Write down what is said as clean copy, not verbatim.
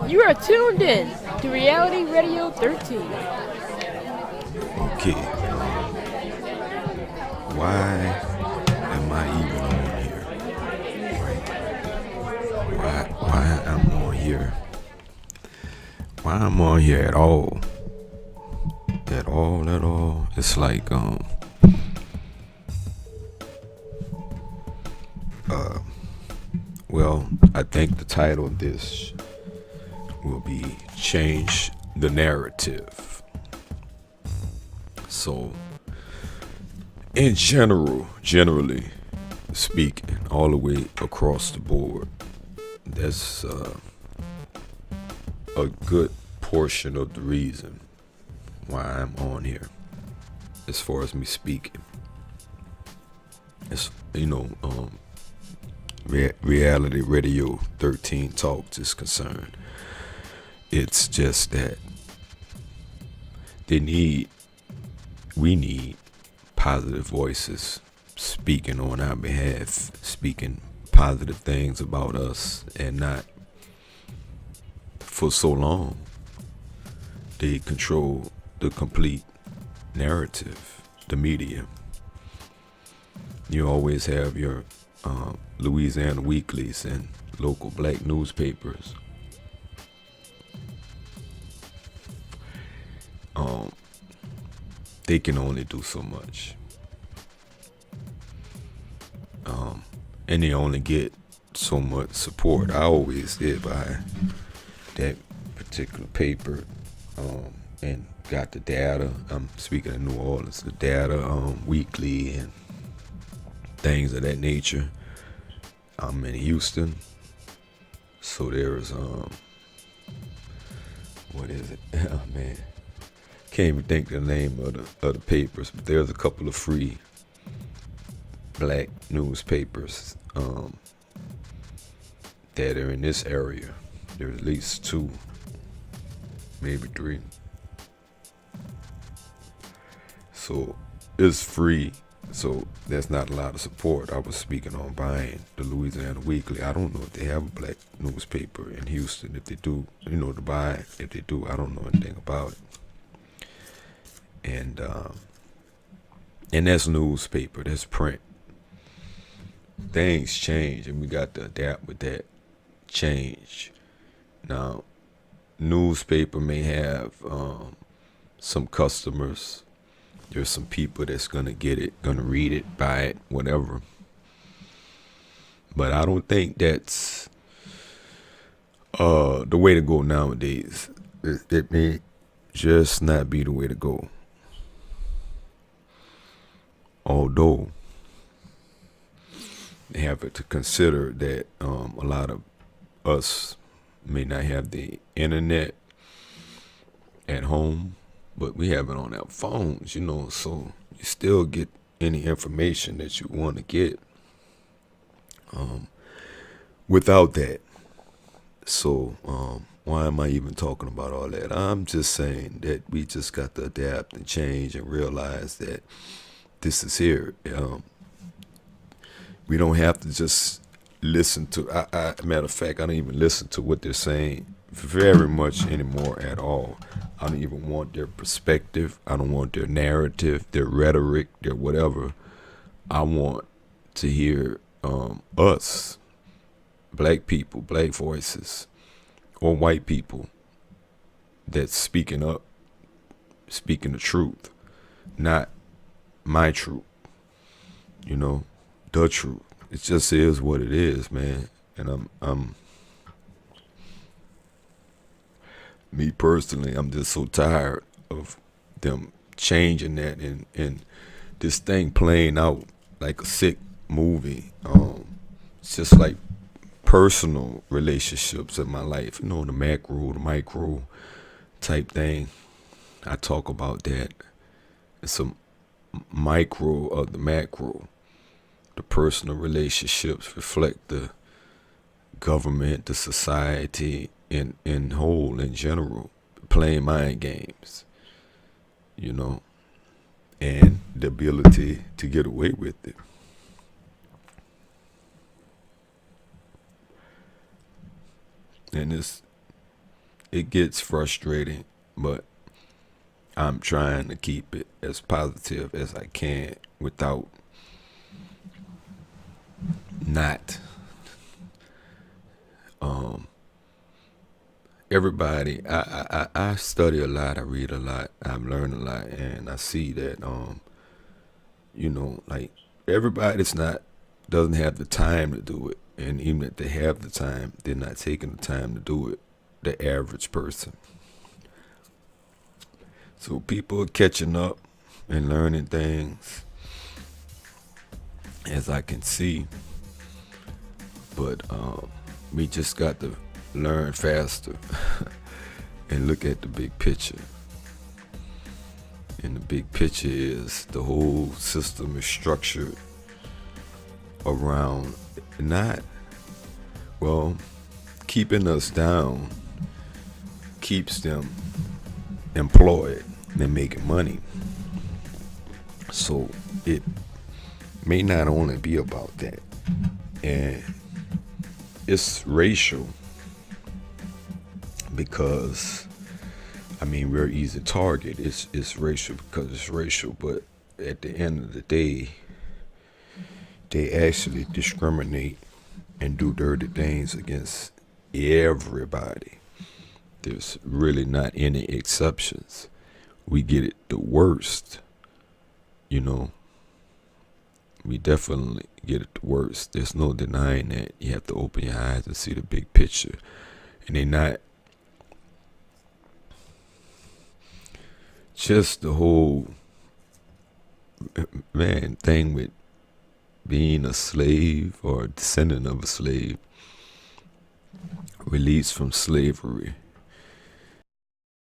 You are tuned in to Reality Radio 13. Okay, why am I even on here? Right? Why I'm on here? Why I'm on here at all? At all. It's like well, I think the title of this will be Change the Narrative. So in generally speaking, all the way across the board, that's a good portion of the reason why I'm on here. As far as me speaking, it's reality radio 13 talks is concerned. It's just that we need positive voices speaking on our behalf, speaking positive things about us, and not for so long they control the complete narrative, the media. You always have your Louisiana weeklies and local black newspapers. They can only do so much. And they only get so much support. I always did buy that particular paper and got the data. I'm speaking of New Orleans, the data weekly and things of that nature. I'm in Houston, so there's what is it? Oh man, can't even think the name of the papers, but there's a couple of free black newspapers that are in this area. There's at least two, maybe three. So it's free. So that's not a lot of support. I was speaking on buying the Louisiana Weekly. I don't know if they have a black newspaper in Houston. If they do, to buy it. If they do, I don't know anything about it. And that's newspaper. That's print. Things change, and we got to adapt with that change. Now, newspaper may have some customers. There's some people that's gonna get it, gonna read it, buy it, whatever. But I don't think that's the way to go nowadays. It may just not be the way to go. Although they have to consider that a lot of us may not have the internet at home, but we have it on our phones, so you still get any information that you want to get without that. So why am I even talking about all that? I'm just saying that we just got to adapt and change and realize that this is here. We don't have to just listen to, matter of fact, I don't even listen to what they're saying very much anymore at all. I don't even want their perspective. I don't want their narrative, their rhetoric, their whatever. I want to hear us, black people, black voices, or white people that's speaking up, speaking the truth, not my truth, the truth. It just is what it is, man. And I'm me personally, I'm just so tired of them changing that and this thing playing out like a sick movie. It's just like personal relationships in my life, the macro, the micro type thing. I talk about that. It's a micro of the macro. The personal relationships reflect the government, the society in whole, in general, playing mind games, and the ability to get away with it. And it gets frustrating, but I'm trying to keep it as positive as I can without not um everybody. I study a lot, I read a lot, I've learned a lot, and I see that like everybody's not doesn't have the time to do it, and even if they have the time, they're not taking the time to do it. The average person. So people are catching up and learning things, as I can see, but we just got to learn faster and look at the big picture. And the big picture is the whole system is structured around not, well, keeping us down keeps them employed and making money. So it may not only be about that. And it's racial because we're easy target. It's racial because it's racial, but at the end of the day, they actually discriminate and do dirty things against everybody. There's really not any exceptions. We get it the worst, We definitely get it the worst. There's no denying that. You have to open your eyes and see the big picture. And they're not just the whole thing with being a slave or a descendant of a slave, released from slavery.